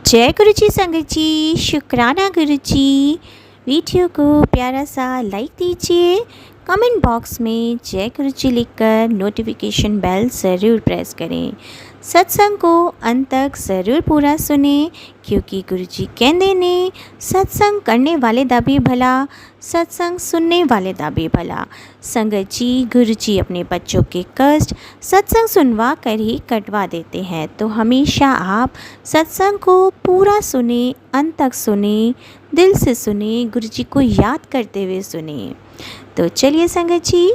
जय गुरु जी संगत जी, शुक्राना गुरु जी। वीडियो को प्यारा सा लाइक दीजिए, कमेंट बॉक्स में जय गुरु जी लिखकर नोटिफिकेशन बेल ज़रूर प्रेस करें। सत्संग को अंत तक ज़रूर पूरा सुने, क्योंकि गुरु जी कहते ने सत्संग करने वाले दा भी भला, सत्संग सुनने वाले दा भी भला। संगत जी, गुरु जी अपने बच्चों के कष्ट सत्संग सुनवा कर ही कटवा देते हैं, तो हमेशा आप सत्संग को पूरा सुने, अंत तक सुने, दिल से सुने, गुरु जी को याद करते हुए सुने। तो चलिए संगत जी,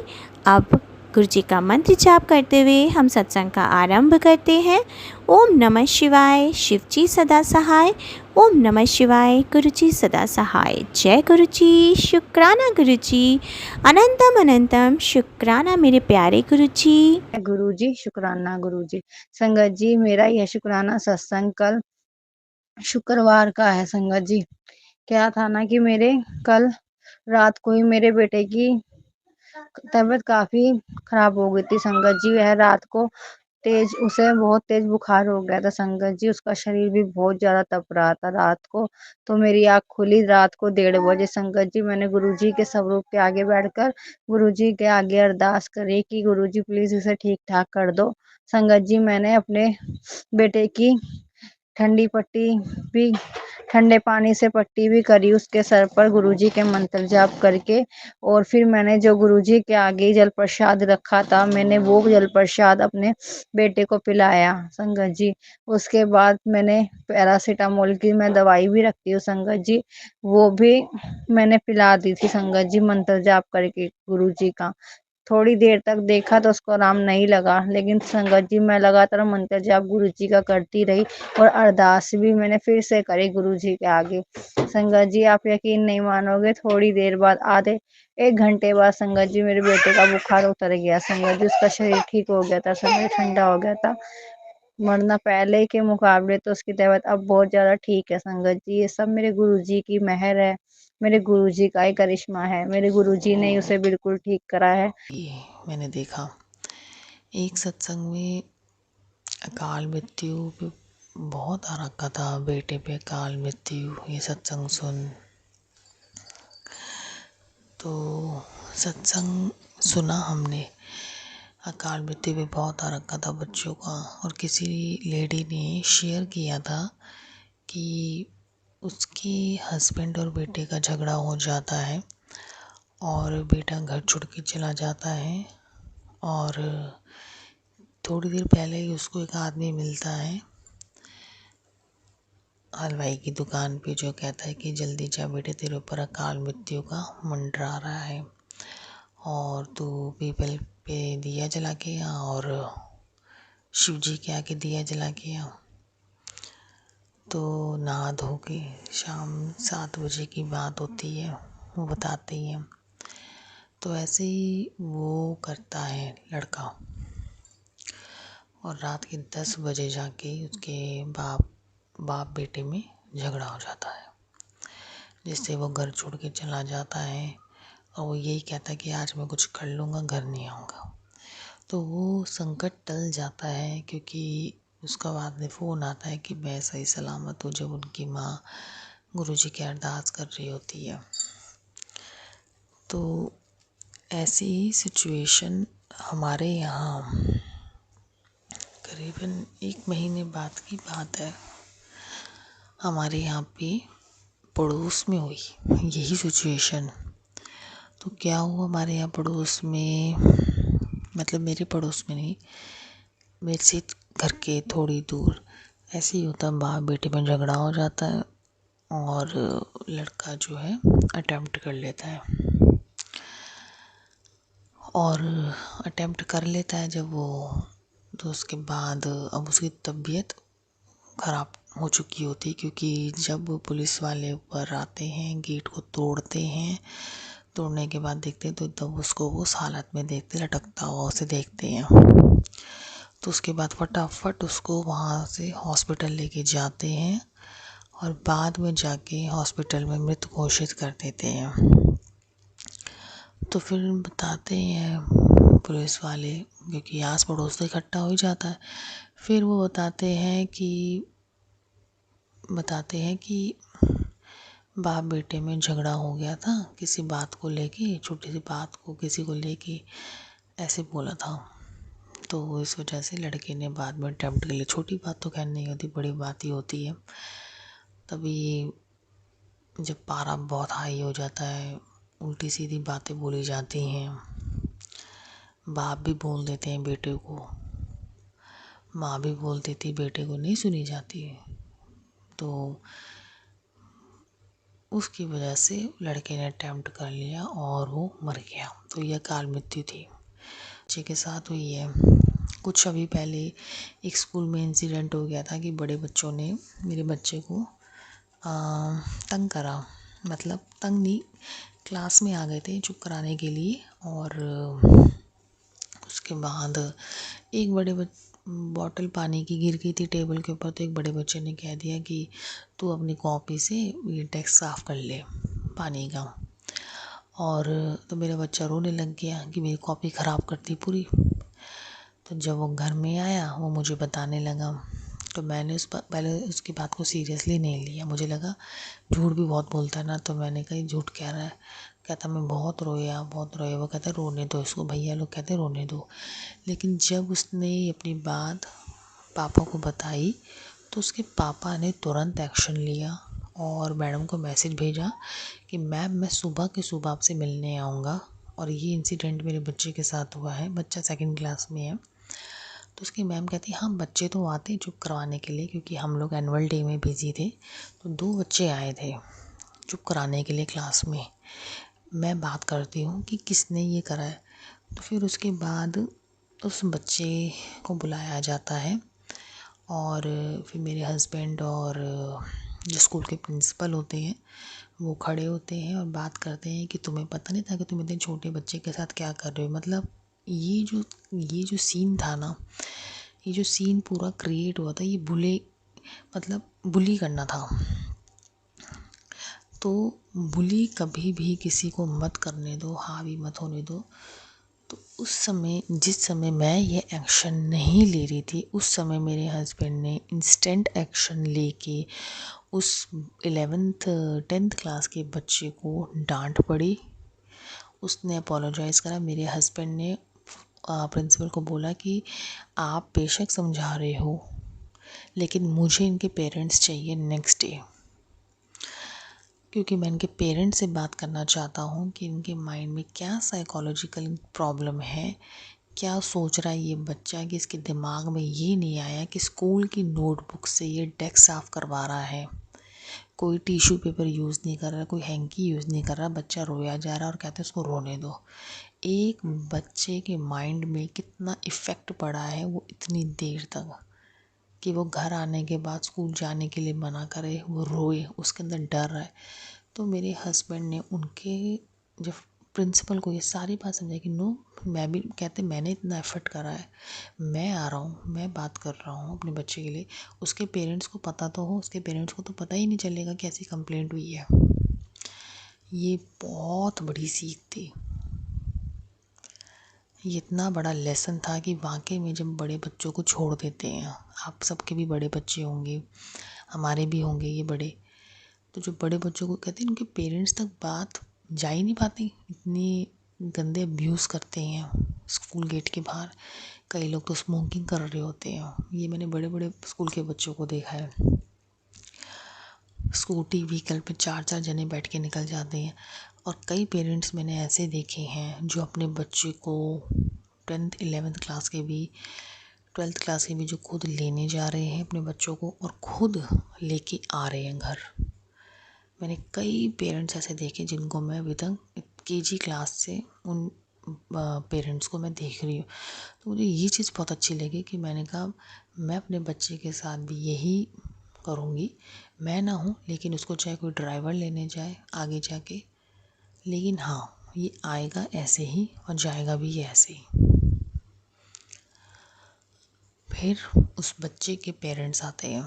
अब गुरु जी का मंत्र जाप करते हुए हम सत्संग का आरंभ करते हैं। ओम नमः शिवाय, शिव जी सदा सहाय। ओम नमः शिवाय, गुरु जी सदा सहाय। जय गुरु जी, शुक्राना गुरु जी, अनंतम अनंतम शुक्राना मेरे प्यारे गुरु जी। गुरु जी, शुक्राना गुरु जी। संगत जी, मेरा यह शुक्राना सत्संग कल शुक्रवार का है। संगत जी, क्या था ना कि मेरे कल रात को ही मेरे बेटे की तबीयत काफी खराब हो गई थी। संगत जी, वह रात को उसे बहुत तेज बुखार हो गया था। संगत जी, उसका शरीर भी बहुत ज्यादा तप रहा था रात को। तो मेरी आँख खुली रात को 1:30 बजे। संगत जी, मैंने गुरुजी के स्वरूप के आगे बैठकर गुरुजी के आगे अरदास करी कि गुरुजी प्लीज इसे ठीक ठाक कर दो। संगत जी, मैंने अपने बेटे की ठंडी पट्टी भी ठंडे पानी से पट्टी भी करी उसके सर पर गुरुजी के मंत्र जाप करके। और फिर मैंने जो गुरुजी के आगे जल प्रसाद रखा था, मैंने वो जल प्रसाद अपने बेटे को पिलाया। संगत जी, उसके बाद मैंने पैरासीटामोल की मैं दवाई भी रखती हूँ। संगत जी, वो भी मैंने पिला दी थी। संगत जी, मंत्र जाप करके गुरुजी का थोड़ी देर तक देखा तो उसको आराम नहीं लगा, लेकिन संगत जी मैं लगातार मंत्र जाप गुरु जी का करती रही और अरदास भी मैंने फिर से करी गुरु जी के आगे। संगत जी, आप यकीन नहीं मानोगे, थोड़ी देर बाद आधे 1 घंटे बाद संगत जी मेरे बेटे का बुखार उतर गया। संगत जी, उसका शरीर ठीक हो गया था, शरीर ठंडा हो गया था। वरना पहले के मुकाबले तो उसकी तबीयत अब बहुत ज्यादा ठीक है। संगत जी, ये सब मेरे गुरुजी की मेहर है, मेरे गुरुजी का ही करिश्मा है। मेरे गुरुजी ने उसे बिल्कुल ठीक करा है। मैंने देखा एक सत्संग में अकाल मृत्यु पे बहुत आ रखा था, बेटे पे अकाल मृत्यु, ये सत्संग सुन। तो सत्संग सुना हमने, अकाल मृत्यु पे बहुत आ रखा था बच्चों का। और किसी लेडी ने शेयर किया था कि उसके हस्बैंड और बेटे का झगड़ा हो जाता है और बेटा घर छोड़ के चला जाता है। और थोड़ी देर पहले ही उसको एक आदमी मिलता है हलवाई की दुकान पे, जो कहता है कि जल्दी जा बेटे, तेरे ऊपर अकाल मृत्यु का मंडरा रहा है और तू पीपल पे दिया जला के आ और शिव जी के आगे दिया जला के आ। तो नहा धो के शाम 7 बजे की बात होती है, वो बताते ही हैं। तो ऐसे ही वो करता है लड़का, और रात के 10 बजे जाके उसके बाप बेटे में झगड़ा हो जाता है, जिससे वो घर छोड़ के चला जाता है। और वो यही कहता है कि आज मैं कुछ कर लूँगा, घर नहीं आऊँगा। तो वो संकट टल जाता है, क्योंकि उसका बाद में फ़ोन आता है कि मैं सही सलामत हूँ, जब उनकी माँ गुरुजी की अरदास कर रही होती है। तो ऐसी ही सिचुएशन हमारे यहाँ करीबन 1 महीने बाद की बात है, हमारे यहाँ पे पड़ोस में हुई यही सिचुएशन। तो क्या हुआ, हमारे यहाँ पड़ोस में, मतलब मेरे पड़ोस में नहीं, मेरे से घर के थोड़ी दूर ऐसे ही होता है, बाप बेटे में झगड़ा हो जाता है और लड़का जो है अटेम्प्ट कर लेता है। और अटेम्प्ट कर लेता है जब वो, तो उसके बाद अब उसकी तबीयत ख़राब हो चुकी होती है, क्योंकि जब पुलिस वाले ऊपर आते हैं, गेट को तोड़ते हैं, तोड़ने के बाद देखते हैं तो तब उसको वो उस हालत में देखते, लटकता हुआ उसे देखते हैं। तो उसके बाद फटाफट उसको वहाँ से हॉस्पिटल लेके जाते हैं और बाद में जाके हॉस्पिटल में मृत घोषित कर देते हैं। तो फिर बताते हैं पुलिस वाले, क्योंकि आस पड़ोस से इकट्ठा हो ही जाता है, फिर वो बताते हैं कि बताते हैं कि बाप बेटे में झगड़ा हो गया था किसी बात को लेके, छोटी सी बात को किसी को लेके ऐसे बोला था। तो इस वजह से लड़के ने बाद में अटेम्प्ट कर लिया। छोटी बात तो खैर नहीं होती, बड़ी बात ही होती है। तभी जब पारा बहुत हाई हो जाता है, उल्टी सीधी बातें बोली जाती हैं, बाप भी बोल देते हैं बेटे को, माँ भी बोल देती बेटे को, नहीं सुनी जाती है। तो उसकी वजह से लड़के ने अटेम्प्ट कर लिया और वो मर गया। तो यह काल मृत्यु थी, बच्चे के साथ हुई है। कुछ अभी पहले एक स्कूल में इंसिडेंट हो गया था कि बड़े बच्चों ने मेरे बच्चे को तंग करा, मतलब तंग नहीं, क्लास में आ गए थे चुप कराने के लिए। और उसके बाद एक बॉटल पानी की गिर गई थी टेबल के ऊपर। तो एक बड़े बच्चे ने कह दिया कि तू अपनी कॉपी से ये डेस्क साफ़ कर ले पानी का। और तो मेरा बच्चा रोने लग गया कि मेरी कॉपी ख़राब कर दी पूरी। तो जब वो घर में आया वो मुझे बताने लगा, तो मैंने पहले उसकी बात को सीरियसली नहीं लिया। मुझे लगा झूठ भी बहुत बोलता है ना, तो मैंने कहा झूठ कह रहा है। कहता मैं बहुत रोया बहुत रोया। वो कहता रोने दो इसको, भैया लोग कहते रोने दो। लेकिन जब उसने अपनी बात पापा को बताई तो उसके पापा ने तुरंत एक्शन लिया और मैडम को मैसेज भेजा कि मैम मैं सुबह के सुबह आपसे मिलने आऊँगा, और ये इंसिडेंट मेरे बच्चे के साथ हुआ है। बच्चा 2nd क्लास में है। तो उसकी मैम कहती हाँ बच्चे तो आते चुप करवाने के लिए, क्योंकि हम लोग एनुअल डे में बिजी थे। तो 2 बच्चे आए थे चुप कराने के लिए क्लास में। मैं बात करती हूँ कि किसने ये करा है। तो फिर उसके बाद उस बच्चे को बुलाया जाता है और फिर मेरे हस्बैंड और जो स्कूल के प्रिंसिपल होते हैं वो खड़े होते हैं और बात करते हैं कि तुम्हें पता नहीं था कि तुम इतने छोटे बच्चे के साथ क्या कर रहे हो। मतलब ये जो सीन था ना, ये जो सीन पूरा क्रिएट हुआ था, ये बुली करना था। तो बुली कभी भी किसी को मत करने दो, हावी मत होने दो। तो उस समय जिस समय मैं ये एक्शन नहीं ले रही थी, उस समय मेरे हस्बैंड ने इंस्टेंट एक्शन लेके उस 11th 10th क्लास के बच्चे को डांट पड़ी। उसने अपोलोजाइज़ करा। मेरे हस्बैंड ने प्रिंसिपल को बोला कि आप बेशक समझा रहे हो, लेकिन मुझे इनके पेरेंट्स चाहिए नेक्स्ट डे, क्योंकि मैं इनके पेरेंट्स से बात करना चाहता हूँ कि इनके माइंड में क्या साइकोलॉजिकल प्रॉब्लम है, क्या सोच रहा है ये बच्चा कि इसके दिमाग में ये नहीं आया कि स्कूल की नोटबुक से ये डेस्क साफ़ करवा रहा है, कोई टिश्यू पेपर यूज़ नहीं कर रहा, कोई हैंकी यूज़ नहीं कर रहा। बच्चा रोया जा रहा है और कहते हैं उसको रोने दो। एक बच्चे के माइंड में कितना इफ़ेक्ट पड़ा है वो इतनी देर तक, कि वो घर आने के बाद स्कूल जाने के लिए मना करे, वो रोए, उसके अंदर डर है। तो मेरे हस्बैंड ने उनके जब प्रिंसिपल को ये सारी बात समझाई कि नो, मैं भी कहते मैंने इतना एफर्ट करा है, मैं आ रहा हूँ, मैं बात कर रहा हूँ अपने बच्चे के लिए। उसके पेरेंट्स को पता तो हो, उसके पेरेंट्स को तो पता ही नहीं चलेगा कि ऐसी कंप्लेंट हुई है। ये बहुत बड़ी सीख थी। ये इतना बड़ा लेसन था कि वाकई में जब बड़े बच्चों को छोड़ देते हैं, आप सबके भी बड़े बच्चे होंगे, हमारे भी होंगे ये बड़े, तो जो बड़े बच्चों को कहते हैं उनके पेरेंट्स तक बात जा ही नहीं पाती, इतनी गंदे अब्यूज़ करते हैं स्कूल गेट के बाहर। कई लोग तो स्मोकिंग कर रहे होते हैं। ये मैंने बड़े बड़े स्कूल के बच्चों को देखा है। स्कूटी व्हीकल पे 4-4 जने बैठ के निकल जाते हैं। और कई पेरेंट्स मैंने ऐसे देखे हैं जो अपने बच्चे को 10th 11th क्लास के भी 12th क्लास के भी जो खुद लेने जा रहे हैं अपने बच्चों को और खुद लेके आ रहे हैं घर। मैंने कई पेरेंट्स ऐसे देखे जिनको मैं अभी तक KG क्लास से उन पेरेंट्स को मैं देख रही हूँ। तो मुझे ये चीज़ बहुत अच्छी लगी कि मैंने कहा मैं अपने बच्चे के साथ भी यही करूँगी। मैं ना हूँ, लेकिन उसको चाहे कोई ड्राइवर लेने जाए आगे जाके, लेकिन हाँ ये आएगा ऐसे ही और जाएगा भी ऐसे ही। फिर उस बच्चे के पेरेंट्स आते हैं।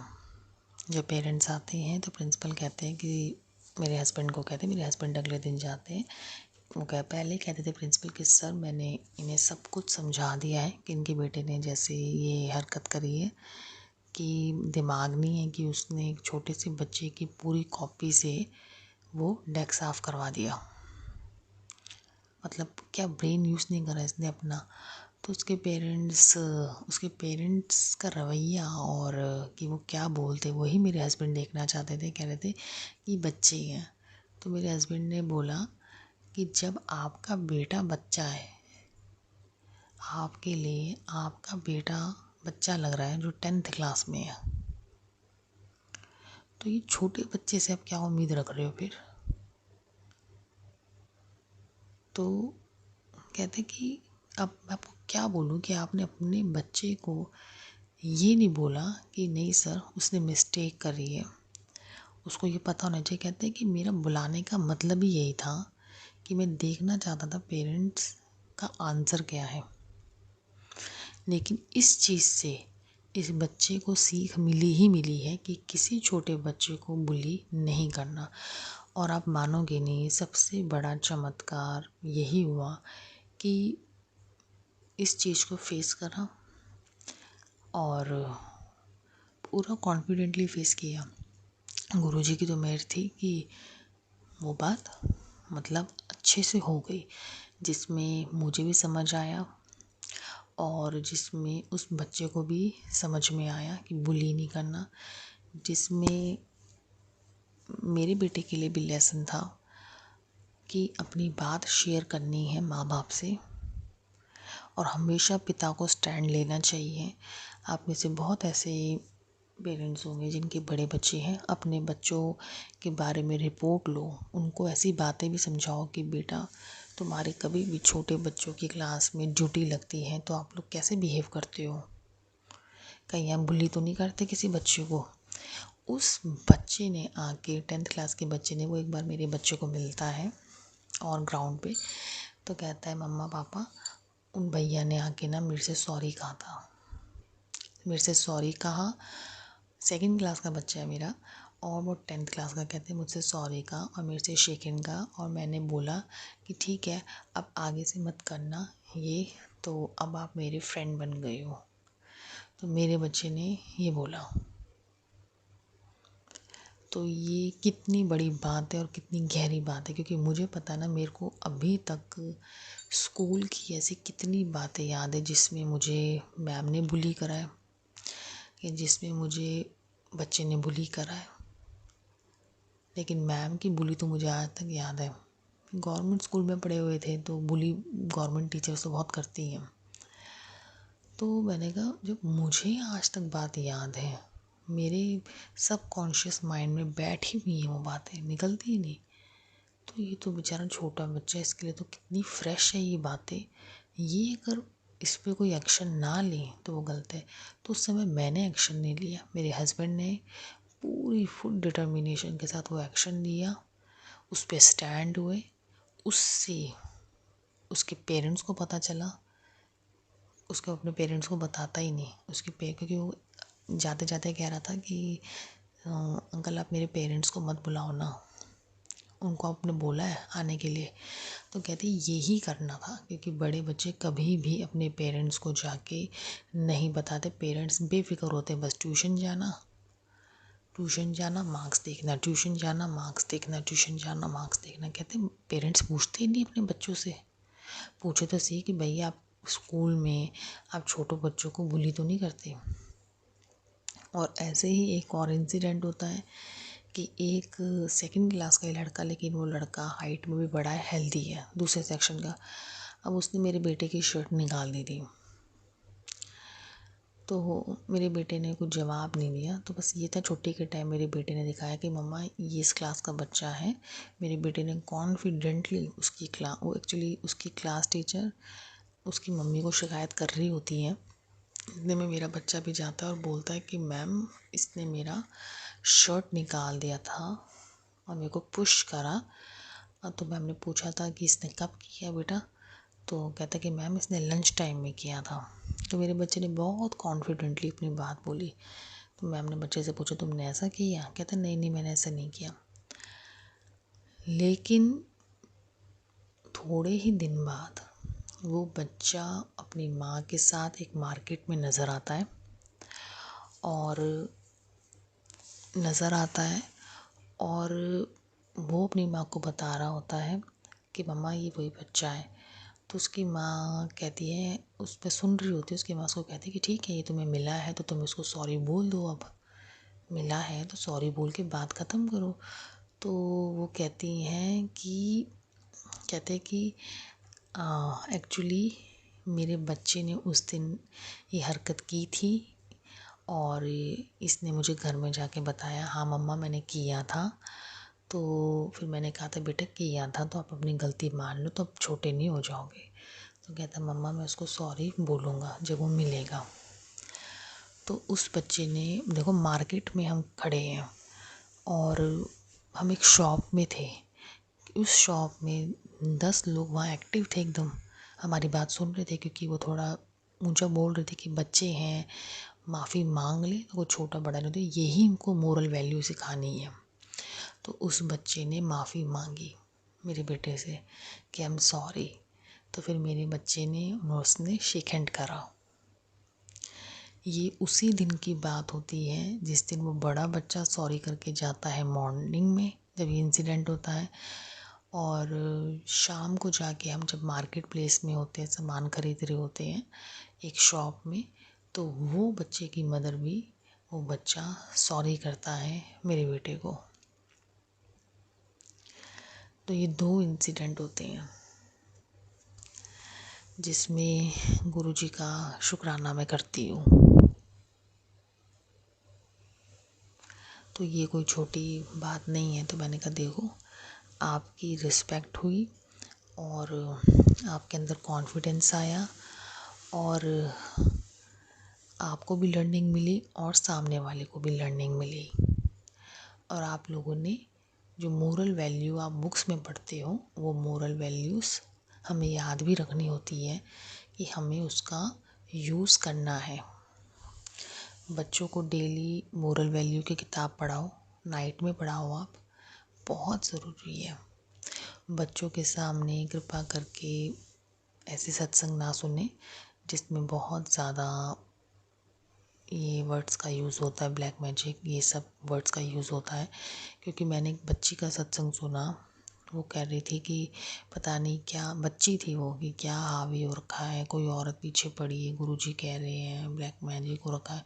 जब पेरेंट्स आते हैं तो प्रिंसिपल कहते हैं कि मेरे हस्बैंड को कहते हैं, मेरे हस्बैंड अगले दिन जाते हैं। वो पहले कहते थे प्रिंसिपल कि सर मैंने इन्हें सब कुछ समझा दिया है कि इनके बेटे ने जैसे ये हरकत करी है कि दिमाग नहीं है कि उसने एक छोटे से बच्चे की पूरी कॉपी से वो डेस्क साफ करवा दिया। मतलब क्या ब्रेन यूज़ नहीं करा इसने अपना। तो उसके पेरेंट्स का रवैया और कि वो क्या बोलते वही मेरे हस्बैंड देखना चाहते थे। कह रहे थे कि बच्चे हैं। तो मेरे हस्बैंड ने बोला कि जब आपका बेटा बच्चा है, आपके लिए आपका बेटा बच्चा लग रहा है जो 10th क्लास में है, तो ये छोटे बच्चे से आप क्या उम्मीद रख रहे हो फिर। तो कहते कि अब मैं आपको क्या बोलूँ कि आपने अपने बच्चे को ये नहीं बोला कि नहीं सर उसने मिस्टेक करी है, उसको ये पता होना चाहिए। कहते हैं कि मेरा बुलाने का मतलब ही यही था कि मैं देखना चाहता था पेरेंट्स का आंसर क्या है। लेकिन इस चीज़ से इस बच्चे को सीख मिली ही मिली है कि किसी छोटे बच्चे को बुली नहीं करना। और आप मानोगे नहीं, सबसे बड़ा चमत्कार यही हुआ कि इस चीज़ को फेस करा और पूरा कॉन्फिडेंटली फेस किया। गुरुजी की तो मेहर थी कि वो बात मतलब अच्छे से हो गई, जिसमें मुझे भी समझ आया और जिसमें उस बच्चे को भी समझ में आया कि बुली नहीं करना। जिसमें मेरे बेटे के लिए भी लेसन था कि अपनी बात शेयर करनी है माँ बाप से और हमेशा पिता को स्टैंड लेना चाहिए। आप में से बहुत ऐसे पेरेंट्स होंगे जिनके बड़े बच्चे हैं, अपने बच्चों के बारे में रिपोर्ट लो, उनको ऐसी बातें भी समझाओ कि बेटा तुम्हारे कभी भी छोटे बच्चों की क्लास में ड्यूटी लगती है तो आप लोग कैसे बिहेव करते हो, कहीं आप बुली तो नहीं करते किसी बच्चे को। उस बच्चे ने आके 10th क्लास के बच्चे ने वो एक बार मेरे बच्चे को मिलता है और ग्राउंड पे तो कहता है मम्मा पापा उन भैया ने आके ना मेरे से सॉरी कहा था। मेरे से सॉरी कहा, 2nd क्लास का बच्चा है मेरा और वो 10th क्लास का। कहते हैं मुझसे सॉरी कहा और मेरे से शेकन का और मैंने बोला कि ठीक है अब आगे से मत करना ये, तो अब आप मेरे फ्रेंड बन गए हो। तो मेरे बच्चे ने ये बोला। तो ये कितनी बड़ी बात है और कितनी गहरी बात है, क्योंकि मुझे पता ना मेरे को अभी तक स्कूल की ऐसी कितनी बातें याद है जिसमें मुझे मैम ने बुली करा है कि जिसमें मुझे बच्चे ने बुली करा है। लेकिन मैम की बुली तो मुझे आज तक याद है। गवर्नमेंट स्कूल में पढ़े हुए थे तो बुली गवर्नमेंट टीचर्स तो बहुत करती हैं। तो मैंने कहा जब मुझे आज तक बात याद है, मेरे सब कॉन्शियस माइंड में बैठी हुई हैं वो बातें, निकलती ही नहीं। तो ये तो बेचारा छोटा बच्चा है, इसके लिए तो कितनी फ्रेश है ये बातें। ये अगर इस पर कोई एक्शन ना ले तो वो गलत है। तो उस समय मैंने एक्शन नहीं लिया, मेरे हस्बैंड ने पूरी फुल डिटर्मिनेशन के साथ वो एक्शन लिया, उस पर स्टैंड हुए। उससे उसके पेरेंट्स को पता चला, उसको अपने पेरेंट्स को बताता ही नहीं क्योंकि वो जाते जाते कह रहा था कि अंकल आप मेरे पेरेंट्स को मत बुलाओ ना, उनको आपने बोला है आने के लिए। तो कहते यही करना था, क्योंकि बड़े बच्चे कभी भी अपने पेरेंट्स को जाके नहीं बताते। पेरेंट्स बेफिक्र होते, बस ट्यूशन जाना मार्क्स देखना, ट्यूशन जाना मार्क्स देखना, ट्यूशन जाना मार्क्स देखना। कहते पेरेंट्स पूछते ही नहीं अपने बच्चों से। पूछे तो सही कि भैया आप स्कूल में आप छोटों बच्चों को बुली तो नहीं करते। और ऐसे ही एक और इंसिडेंट होता है कि एक 2nd क्लास का ही लड़का, लेकिन वो लड़का हाइट में भी बड़ा है, हेल्दी है, दूसरे सेक्शन का। अब उसने मेरे बेटे की शर्ट निकाल दी थी, तो मेरे बेटे ने कुछ जवाब नहीं दिया। तो बस ये था छुट्टी के टाइम मेरे बेटे ने दिखाया कि मम्मा ये इस क्लास का बच्चा है। मेरे बेटे ने कॉन्फिडेंटली वो एक्चुअली उसकी क्लास टीचर उसकी मम्मी को शिकायत कर रही होती है। इतने में मेरा बच्चा भी जाता है और बोलता है कि मैम इसने मेरा शर्ट निकाल दिया था और मेरे को पुश करा। तो मैम ने पूछा था कि इसने कब किया बेटा, तो कहता कि मैम इसने लंच टाइम में किया था। तो मेरे बच्चे ने बहुत कॉन्फिडेंटली अपनी बात बोली। तो मैम ने बच्चे से पूछा तुमने ऐसा किया, कहता नहीं मैंने ऐसा नहीं किया। लेकिन थोड़े ही दिन बाद वो बच्चा अपनी माँ के साथ एक मार्केट में नज़र आता है और नज़र आता है और वो अपनी माँ को बता रहा होता है कि मम्मा ये वही बच्चा है। तो उसकी माँ कहती है, उस पर सुन रही होती है, उसकी माँ उसको कहती है कि ठीक है, ये तुम्हें मिला है तो तुम इसको सॉरी बोल दो, अब मिला है तो सॉरी बोल के बात ख़त्म करो। तो वो कहती हैं कि एक्चुअली मेरे बच्चे ने उस दिन ये हरकत की थी और इसने मुझे घर में जाके बताया, हाँ मम्मा मैंने किया था। तो फिर मैंने कहा था बेटा किया था तो आप अपनी गलती मान लो, तो अब छोटे नहीं हो जाओगे। तो कहता मम्मा मैं उसको सॉरी बोलूँगा जब वो मिलेगा। तो उस बच्चे ने, देखो मार्केट में हम खड़े हैं और हम एक शॉप में थे, उस शॉप में 10 लोग वहाँ एक्टिव थे, एकदम हमारी बात सुन रहे थे, क्योंकि वो थोड़ा ऊंचा बोल रहे थे कि बच्चे हैं, माफ़ी मांग ले, तो वो छोटा बड़ा नहीं, तो यही इनको मोरल वैल्यू सिखानी है। तो उस बच्चे ने माफ़ी मांगी मेरे बेटे से कि आई एम सॉरी। तो फिर मेरे बच्चे ने उसने शेक हैंड करा। ये उसी दिन की बात होती है जिस दिन वो बड़ा बच्चा सॉरी करके जाता है मॉर्निंग में, जब ये इंसिडेंट होता है। और शाम को जाके हम जब मार्केट प्लेस में होते हैं, सामान खरीद रहे होते हैं एक शॉप में, तो वो बच्चे की मदर भी, वो बच्चा सॉरी करता है मेरे बेटे को। तो ये 2 इंसिडेंट होते हैं जिसमें गुरुजी का शुक्राना मैं करती हूँ। तो ये कोई छोटी बात नहीं है। तो मैंने कहा देखो, आपकी रिस्पेक्ट हुई और आपके अंदर कॉन्फिडेंस आया और आपको भी लर्निंग मिली और सामने वाले को भी लर्निंग मिली। और आप लोगों ने जो मोरल वैल्यू आप बुक्स में पढ़ते हो, वो मोरल वैल्यूज़ हमें याद भी रखनी होती है कि हमें उसका यूज़ करना है। बच्चों को डेली मोरल वैल्यू की किताब पढ़ाओ, नाइट में पढ़ाओ, आप, बहुत ज़रूरी है। बच्चों के सामने कृपा करके ऐसे सत्संग ना सुने जिसमें बहुत ज़्यादा ये वर्ड्स का यूज़ होता है, ब्लैक मैजिक, ये सब वर्ड्स का यूज़ होता है। क्योंकि मैंने एक बच्ची का सत्संग सुना, वो कह रही थी कि पता नहीं क्या बच्ची थी वो, कि क्या हावी हो रखा है, कोई औरत पीछे पड़ी है, गुरुजी कह रहे हैं ब्लैक मैजिक हो रखा है।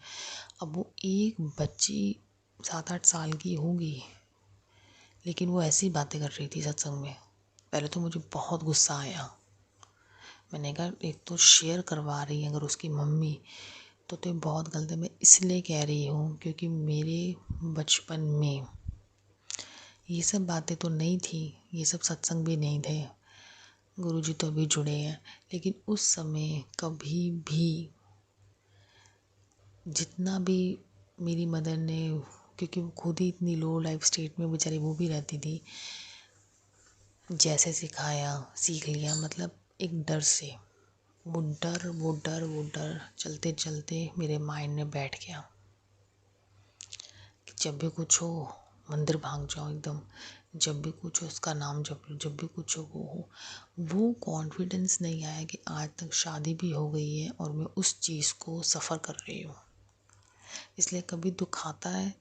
अब वो एक बच्ची 7-8 साल की होगी, लेकिन वो ऐसी बातें कर रही थी सत्संग में। पहले तो मुझे बहुत गुस्सा आया। मैंने कहा एक तो शेयर करवा रही है अगर उसकी मम्मी, तो ये बहुत गलत है। मैं इसलिए कह रही हूँ क्योंकि मेरे बचपन में ये सब बातें तो नहीं थी, ये सब सत्संग भी नहीं थे। गुरुजी तो अभी जुड़े हैं, लेकिन उस समय कभी भी, जितना भी मेरी मदर ने, क्योंकि वो खुद ही इतनी लो लाइफ स्टेट में बेचारी वो भी रहती थी, जैसे सिखाया सीख लिया, मतलब एक डर से, वो डर चलते चलते मेरे माइंड में बैठ गया कि जब भी कुछ हो मंदिर भाग जाओ एकदम, जब भी कुछ हो उसका नाम जप लो, जब भी कुछ हो वो हो। वो कॉन्फिडेंस नहीं आया कि आज तक शादी भी हो गई है और मैं उस चीज़ को सफ़र कर रही हूँ। इसलिए कभी दुख आता है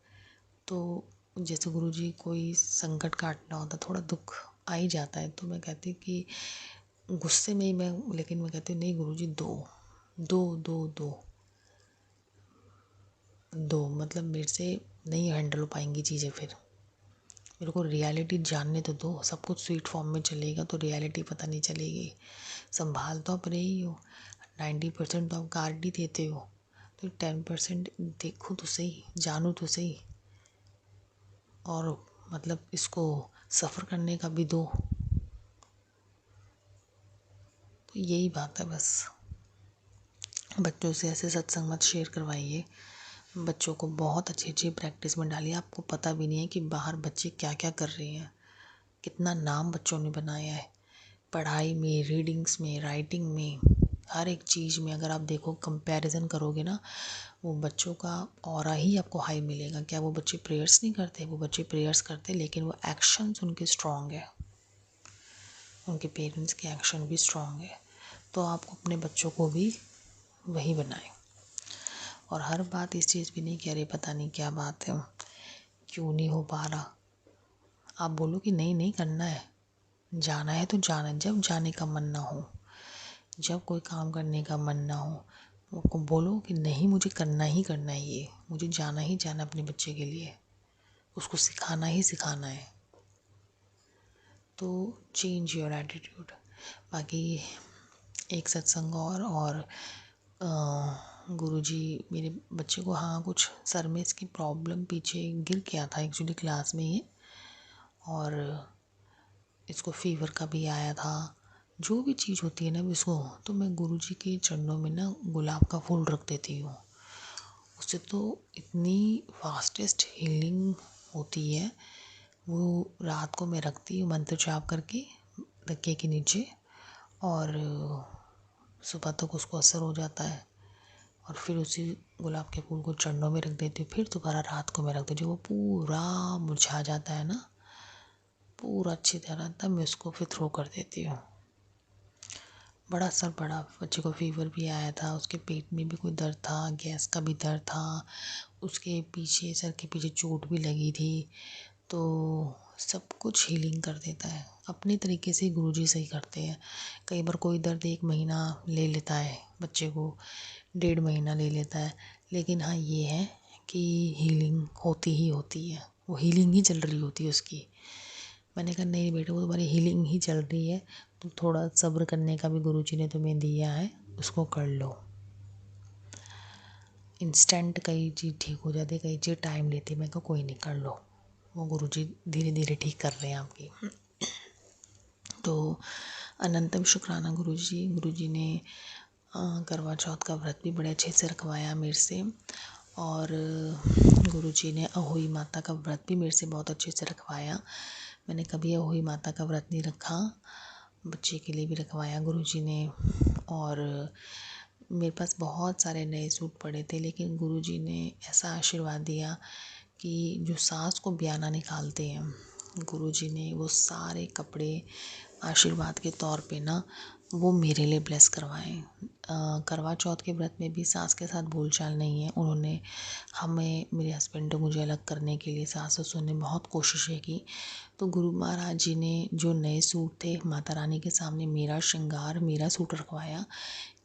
तो जैसे गुरुजी कोई संकट काटना होता, थोड़ा दुख आ ही जाता है, तो मैं कहती कि गुस्से में ही लेकिन मैं कहती हूँ नहीं गुरुजी, दो दो दो दो दो, मतलब मेरे से नहीं हैंडल हो पाएंगी चीज़ें, फिर मेरे को रियलिटी जानने तो दो। सब कुछ स्वीट फॉर्म में चलेगा तो रियलिटी पता नहीं चलेगी। संभाल तो आप रहे ही हो, 90% तो आप गार्ड ही देते हो, तो 10% देखो तो सही, जानू तो सही, और मतलब इसको सफ़र करने का भी दो। तो यही बात है बस। बच्चों से ऐसे सत्संग मत शेयर करवाइए, बच्चों को बहुत अच्छी अच्छी प्रैक्टिस में डालिए। आपको पता भी नहीं है कि बाहर बच्चे क्या क्या कर रहे हैं, कितना नाम बच्चों ने बनाया है पढ़ाई में, रीडिंग्स में, राइटिंग में, हर एक चीज़ में। अगर आप देखो कंपैरिजन करोगे ना, वो बच्चों का ऑरा ही आपको हाई मिलेगा। क्या वो बच्चे प्रेयर्स नहीं करते? वो बच्चे प्रेयर्स करते, लेकिन वो एक्शंस उनके स्ट्रॉन्ग है, उनके पेरेंट्स के एक्शन भी स्ट्रॉन्ग है। तो आपको अपने बच्चों को भी वही बनाएं। और हर बात इस चीज़ भी नहीं कि अरे पता नहीं क्या बात है, क्यों नहीं हो पा रहा। आप बोलो कि नहीं नहीं करना है, जाना है तो जाना है। जब जाने का मन ना हो, जब कोई काम करने का मन ना हो, तो बोलो कि नहीं मुझे करना ही करना है, ये मुझे जाना ही जाना अपने बच्चे के लिए, उसको सिखाना ही सिखाना है। तो चेंज योर एटीट्यूड। बाकी एक सत्संग और गुरुजी मेरे बच्चे को, हाँ कुछ सर में इसकी प्रॉब्लम, पीछे गिर गया था एक्चुअली क्लास में ही, और इसको फीवर का भी आया था। जो भी चीज़ होती है ना इसको, तो मैं गुरुजी के चरणों में ना गुलाब का फूल रख देती हूँ। उससे तो इतनी फास्टेस्ट हीलिंग होती है। वो रात को मैं रखती हूँ मंत्र जाप करके तकिए के नीचे, और सुबह तक उसको असर हो जाता है। और फिर उसी गुलाब के फूल को चरणों में रख देती हूँ। फिर दोबारा रात को मैं रख देती हूँ, वो पूरा मुरझा जाता है ना पूरा अच्छी तरह, तब मैं उसको फिर थ्रो कर देती हूँ। बड़ा असर पड़ा। बच्चे को फीवर भी आया था, उसके पेट में भी कोई दर्द था, गैस का भी दर्द था, उसके पीछे सर के पीछे चोट भी लगी थी। तो सब कुछ हीलिंग कर देता है अपने तरीके से। गुरुजी सही करते हैं। कई बार कोई दर्द 1 महीना ले लेता है, बच्चे को 1.5 महीना ले लेता है, लेकिन हाँ ये है कि हीलिंग होती ही होती है। वो हीलिंग ही चल रही होती है उसकी। मैंने कहा नहीं बेटे, वो तुम्हारी हीलिंग ही चल रही है, तो थोड़ा सब्र करने का भी गुरुजी ने तुम्हें दिया है, उसको कर लो। इंस्टेंट कई चीज़ ठीक हो जाती है, कई चीज़ टाइम लेती है। मैं कहा कोई नहीं, कर लो, वो गुरुजी धीरे धीरे ठीक कर रहे हैं आपकी। तो अनंतम शुक्राना गुरुजी। गुरुजी ने करवा चौथ का व्रत भी बड़े अच्छे से रखवाया मेरे से, और गुरुजी ने अहोई माता का व्रत भी मेरे से बहुत अच्छे से रखवाया। मैंने कभी अहोई माता का व्रत नहीं रखा, बच्चे के लिए भी रखवाया गुरुजी ने। और मेरे पास बहुत सारे नए सूट पड़े थे, लेकिन गुरुजी ने ऐसा आशीर्वाद दिया कि जो सास को बयाना निकालते हैं, गुरुजी ने वो सारे कपड़े आशीर्वाद के तौर पे ना वो मेरे लिए ब्लेस करवाए। करवा चौथ के व्रत में भी सास के साथ बोलचाल नहीं है। उन्होंने हमें, मेरे हस्बैंड को, मुझे अलग करने के लिए सास ससुर ने बहुत कोशिशें की। तो गुरु महाराज जी ने जो नए सूट थे, माता रानी के सामने मेरा श्रृंगार, मेरा सूट रखवाया,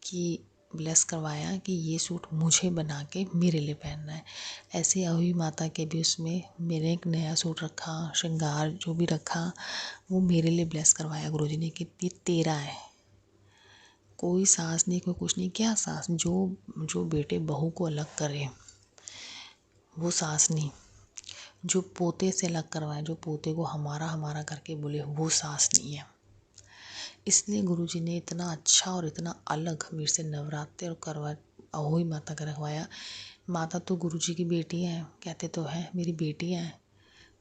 कि ब्लेस करवाया कि ये सूट मुझे बना के मेरे लिए पहनना है। ऐसे अहोई माता के भी उसमें मेरे एक नया सूट रखा, श्रृंगार जो भी रखा वो मेरे लिए ब्लेस करवाया गुरुजी ने कि ये तेरा है। कोई सास नहीं, कोई कुछ नहीं। क्या सास, जो बेटे बहू को अलग करे वो सास नहीं। जो पोते से अलग करवाए, जो पोते को हमारा हमारा करके बोले, वो सास नहीं है। इसलिए गुरुजी ने इतना अच्छा और इतना अलग मेरे से नवरात्रे और करवा अहोई माता का रखवाया। माता तो गुरुजी की बेटी हैं, कहते तो हैं मेरी बेटियाँ हैं।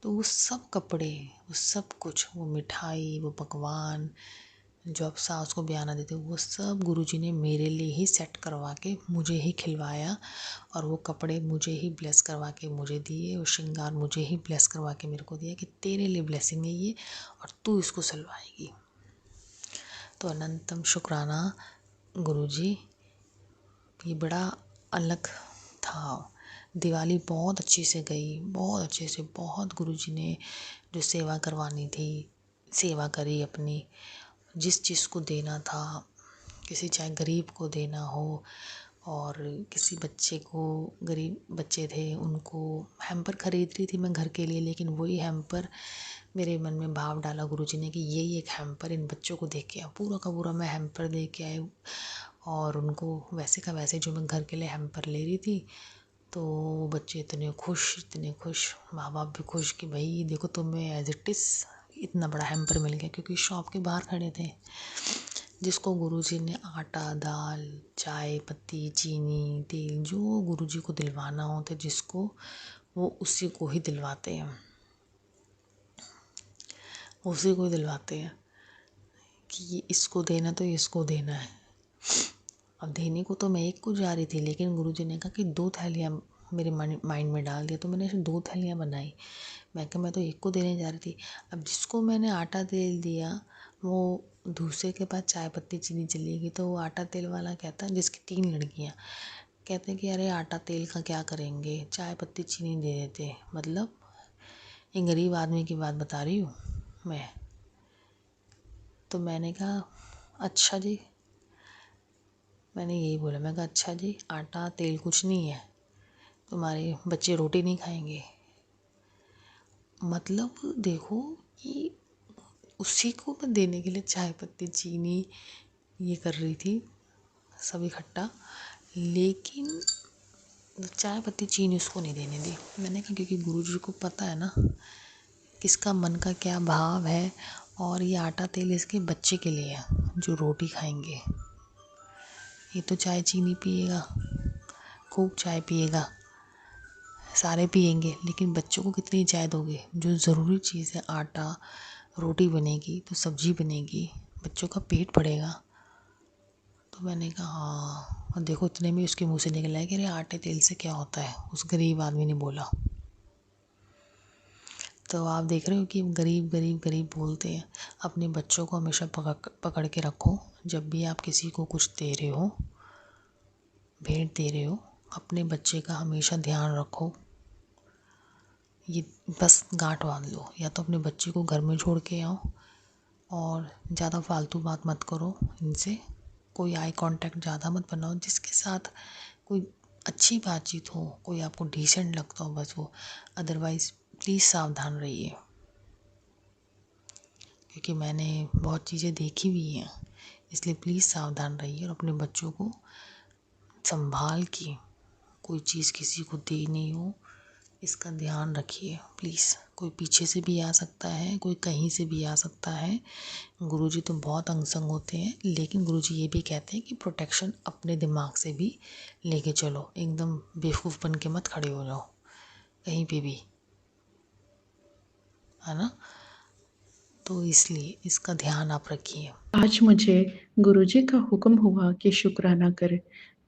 तो वो सब कपड़े, वो सब कुछ, वो मिठाई, वो पकवान जो आप सास को बयाना देते हो, वो सब गुरुजी ने मेरे लिए ही सेट करवा के मुझे ही खिलवाया, और वो कपड़े मुझे ही ब्लेस करवा के मुझे दिए, और श्रृंगार मुझे ही ब्लेस करवा के मेरे को दिया कि तेरे लिए ब्लेसिंग है ये, और तू इसको सिलवाएगी। तो अनंतम शुक्राना गुरुजी। ये बड़ा अलग था। दिवाली बहुत अच्छे से गई, बहुत अच्छे से। बहुत गुरुजी ने जो सेवा करवानी थी सेवा करी अपनी। जिस चीज़ को देना था, किसी चाहे गरीब को देना हो, और किसी बच्चे को, गरीब बच्चे थे उनको हैम्पर खरीद रही थी मैं घर के लिए, लेकिन वही हैम्पर मेरे मन में भाव डाला गुरुजी ने कि यही एक हैम्पर इन बच्चों को दे के आ। पूरा का पूरा मैं हैम्पर दे के आई, और उनको वैसे का वैसे जो मैं घर के लिए हैम्पर ले रही थी। तो बच्चे इतने खुश, माँ बाप भी खुश कि भाई देखो तुम्हें एज इट इज़ इतना बड़ा हैम्पर मिल गया। क्योंकि शॉप के बाहर खड़े थे। जिसको गुरुजी ने आटा, दाल, चाय पत्ती, चीनी, तेल, जो गुरुजी को दिलवाना होता है जिसको, वो उसी को ही दिलवाते हैं, उसी को ही दिलवाते हैं कि ये इसको देना तो इसको देना है। अब देने को तो मैं एक को जा रही थी, लेकिन गुरुजी ने कहा कि 2 थैलियाँ मेरे माइंड में डाल दिया। तो मैंने 2 थैलियाँ बनाई। मैं कहा मैं तो एक को देने जा रही थी। अब जिसको मैंने आटा तेल दिया, वो दूसरे के पास चाय पत्ती चीनी चली गई। तो वो आटा तेल वाला कहता, जिसकी 3 लड़कियाँ, कहते हैं कि अरे आटा तेल का क्या करेंगे, चाय पत्ती चीनी दे देते। मतलब ये गरीब आदमी की बात बता रही हूँ मैं। तो मैंने कहा अच्छा जी, मैंने यही बोला, मैं कहा अच्छा जी, आटा तेल कुछ नहीं है, तुम्हारे बच्चे रोटी नहीं खाएंगे। मतलब देखो कि उसी को मैं देने के लिए चाय पत्ती चीनी ये कर रही थी, सब इकट्ठा, लेकिन चाय पत्ती चीनी उसको नहीं देने दी। मैंने कहा क्योंकि गुरुजी को पता है ना किसका मन का क्या भाव है, और ये आटा तेल इसके बच्चे के लिए है जो रोटी खाएंगे। ये तो चाय चीनी पिएगा, खूब चाय पिएगा, सारे पिएंगे, लेकिन बच्चों को कितनी चाय दोगे। जो ज़रूरी चीज़ है आटा, रोटी बनेगी तो सब्जी बनेगी, बच्चों का पेट भरेगा। तो मैंने कहा हाँ, और देखो इतने में उसके मुंह से निकला है कि अरे आटे तेल से क्या होता है, उस गरीब आदमी ने बोला। तो आप देख रहे हो कि गरीब गरीब गरीब बोलते हैं। अपने बच्चों को हमेशा पकड़ के रखो। जब भी आप किसी को कुछ दे रहे हो, भेंट दे रहे हो, अपने बच्चे का हमेशा ध्यान रखो। ये बस गांठ बांध लो, या तो अपने बच्चे को घर में छोड़ के आओ, और ज़्यादा फालतू बात मत करो इनसे। कोई आई कांटेक्ट ज़्यादा मत बनाओ, जिसके साथ कोई अच्छी बातचीत हो, कोई आपको डिसेंट लगता हो, बस वो। अदरवाइज़ प्लीज़ सावधान रहिए, क्योंकि मैंने बहुत चीज़ें देखी हुई हैं। इसलिए प्लीज़ सावधान रहिए, और अपने बच्चों को संभाल के कोई चीज़ किसी को देनी हो, इसका ध्यान रखिए प्लीज़। कोई पीछे से भी आ सकता है, कोई कहीं से भी आ सकता है। गुरुजी तो बहुत अंग-संग होते हैं, लेकिन गुरुजी ये भी कहते हैं कि प्रोटेक्शन अपने दिमाग से भी लेके चलो। एकदम बेवकूफ़ बन के मत खड़े हो जाओ कहीं पे भी, है ना। तो इसलिए इसका ध्यान आप रखिए। आज मुझे गुरुजी का हुक्म हुआ कि शुक्राना कर,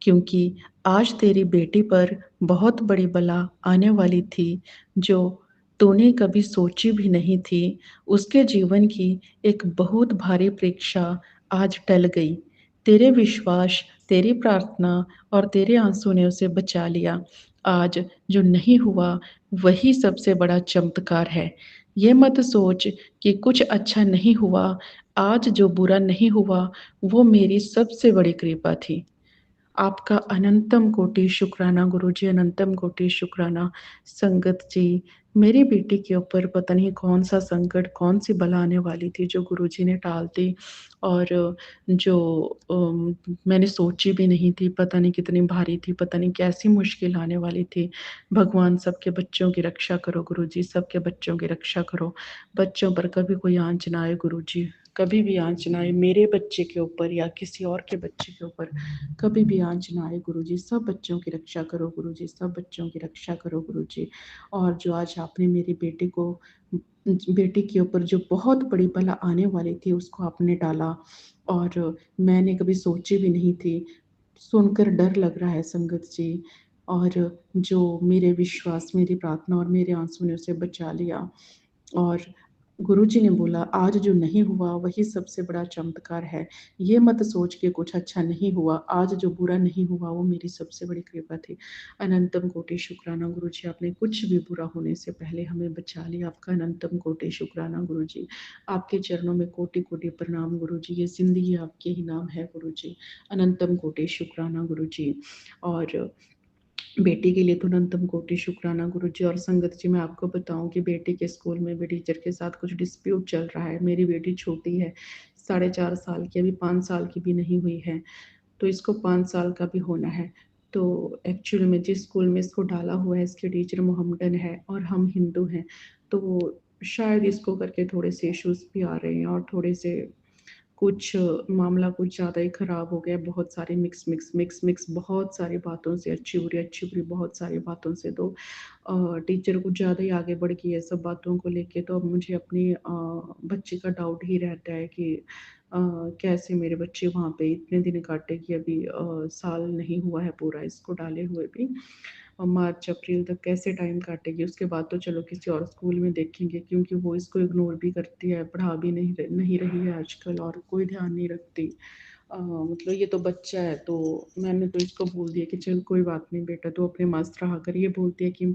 क्योंकि आज तेरी बेटी पर बहुत बड़ी बला आने वाली थी जो तूने कभी सोची भी नहीं थी। उसके जीवन की एक बहुत भारी परीक्षा आज टल गई। तेरे विश्वास, तेरी प्रार्थना और तेरे आंसू ने उसे बचा लिया। आज जो नहीं हुआ वही सबसे बड़ा चमत्कार है। ये मत सोच कि कुछ अच्छा नहीं हुआ। आज जो बुरा नहीं हुआ वो मेरी सबसे बड़ी कृपा थी। आपका अनंतम कोटि शुक्राना गुरुजी, अनंतम कोटि शुक्राना संगत जी। मेरी बेटी के ऊपर पता नहीं कौन-सा संकट, कौन-सी बला आने वाली थी जो गुरुजी ने टाल दी, और जो मैंने सोची भी नहीं थी, पता नहीं कितनी भारी थी, पता नहीं कैसी मुश्किल आने वाली थी। भगवान सबके बच्चों की रक्षा करो गुरुजी, सबके बच्चों की रक्षा करो। बच्चों पर कभी कोई आँच ना आए गुरुजी, कभी भी आँच ना आए मेरे बच्चे के ऊपर या किसी और के बच्चे के ऊपर, कभी भी आँच ना आए गुरुजी। सब बच्चों की रक्षा करो गुरुजी, सब बच्चों की रक्षा करो गुरुजी। और जो आज आपने मेरी बेटी के ऊपर जो बहुत बड़ी बला आने वाली थी उसको आपने टाला, और मैंने कभी सोची भी नहीं थी। सुनकर डर लग रहा है संगत जी, और जो मेरे विश्वास, मेरी प्रार्थना और मेरे आंसू ने उसे बचा लिया। और गुरुजी ने बोला आज जो नहीं हुआ वही सबसे बड़ा चमत्कार है। ये मत सोच के कुछ अच्छा नहीं हुआ, आज जो बुरा नहीं हुआ वो मेरी सबसे बड़ी कृपा थी। अनंतम कोटि शुक्राना गुरुजी, आपने कुछ भी बुरा होने से पहले हमें बचा लिया। आपका अनंतम कोटि शुक्राना गुरुजी। आपके चरणों में कोटि-कोटि प्रणाम गुरुजी। ये ज़िंदगी आपके ही नाम है गुरुजी। अनंतम कोटि शुक्राना गुरुजी। और बेटी के लिए तो अनंतम कोटि शुक्राना गुरुजी। और संगत जी, मैं आपको बताऊं कि बेटी के स्कूल में भी टीचर के साथ कुछ डिस्प्यूट चल रहा है। मेरी बेटी छोटी है, 4.5 साल की, अभी 5 साल की भी नहीं हुई है, तो इसको 5 साल का भी होना है। तो एक्चुअली में जिस स्कूल में इसको डाला हुआ है इसके टीचर मोहम्मडन है और हम हिंदू हैं, तो शायद इसको करके थोड़े से इश्यूज भी आ रहे हैं, और थोड़े से कुछ मामला कुछ ज़्यादा ही ख़राब हो गया। बहुत सारे मिक्स बहुत सारी बातों से, अच्छी बुरी बहुत सारी बातों से, तो टीचर कुछ ज़्यादा ही आगे बढ़ गई है सब बातों को लेके। तो अब मुझे अपने बच्चे का डाउट ही रहता है कि कैसे मेरे बच्चे वहाँ पे इतने दिन काटेगी। अभी साल नहीं हुआ है पूरा इसको डाले हुए भी, और मार्च अप्रैल तक कैसे टाइम काटेगी। उसके बाद तो चलो किसी और स्कूल में देखेंगे, क्योंकि वो इसको इग्नोर भी करती है, पढ़ा भी नहीं रही है आजकल, और कोई ध्यान नहीं रखती। मतलब ये तो बच्चा है, तो मैंने तो इसको बोल दिया कि चल कोई बात नहीं बेटा, तू अपने मस्त रहा कर। ये बोलती है कि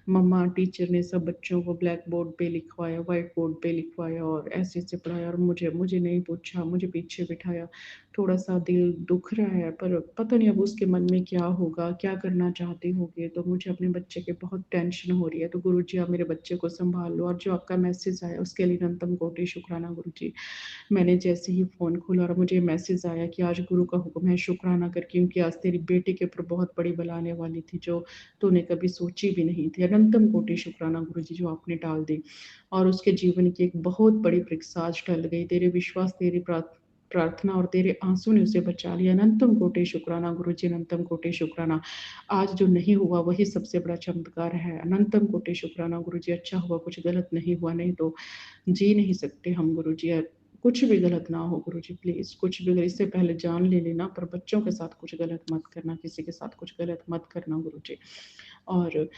मम्मा टीचर ने सब बच्चों को ब्लैक बोर्ड पे लिखवाया, वाइट बोर्ड पे लिखवाया और ऐसे-ऐसे पढ़ाया और मुझे मुझे नहीं पूछा, मुझे पीछे बिठाया। थोड़ा-सा दिल दुख रहा है, पर पता नहीं अब उसके मन में क्या होगा, क्या करना चाहते होंगे, तो मुझे अपने बच्चे की बहुत टेंशन हो रही है। तो गुरुजी आप मेरे बच्चे को सँभाल लो। और जो आपका मैसेज आया उसके लिए अनंतम कोटि शुक्राना गुरुजी। मैंने जैसे ही फ़ोन खोला और मुझे मैसेज आया कि आज गुरु का हुक्म है शुक्राना कर, क्योंकि आज तेरी बेटी के ऊपर बहुत बड़ी बला आने वाली थी जो तूने कभी सोची भी नहीं थी। अनंतम कोटि शुक्राना गुरुजी जो आपने टाल दी और उसके जीवन की एक बहुत बड़ी परीक्षा आज टल गई। तेरे विश्वास, तेरी प्रार्थना और तेरे आंसू ने उसे बचा लिया। अनंतम कोटि शुक्राना गुरुजी, अनंतम कोटि शुक्राना। आज जो नहीं हुआ वही सबसे बड़ा चमत्कार है। अनंतम कोटि शुक्राना गुरुजी। अच्छा हुआ कुछ गलत नहीं हुआ, नहीं तो जी नहीं सकते हम गुरुजी। कुछ भी गलत ना हो गुरुजी, प्लीज़ कुछ भी, इससे पहले जान ले लेना, पर बच्चों के साथ कुछ गलत मत करना, किसी के साथ कुछ गलत मत करना गुरुजी। और